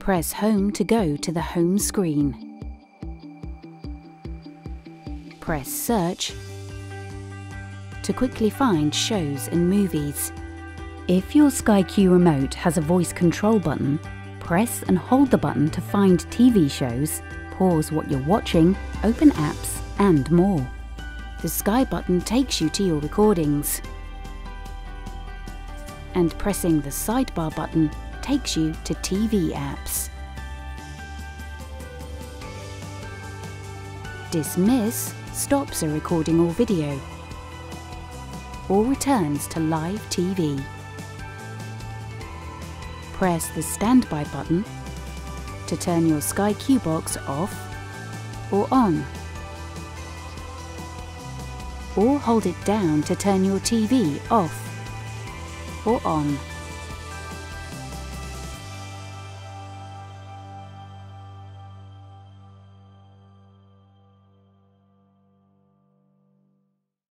Press Home to go to the home screen. Press Search to quickly find shows and movies. If your SkyQ remote has a voice control button, press and hold the button to find TV shows, pause what you're watching, open apps, and more. The Sky button takes you to your recordings, and pressing the sidebar button takes you to TV apps. Dismiss stops a recording or video, or returns to live TV. Press the standby button to turn your SkyQ box off or on, or hold it down to turn your TV off or on.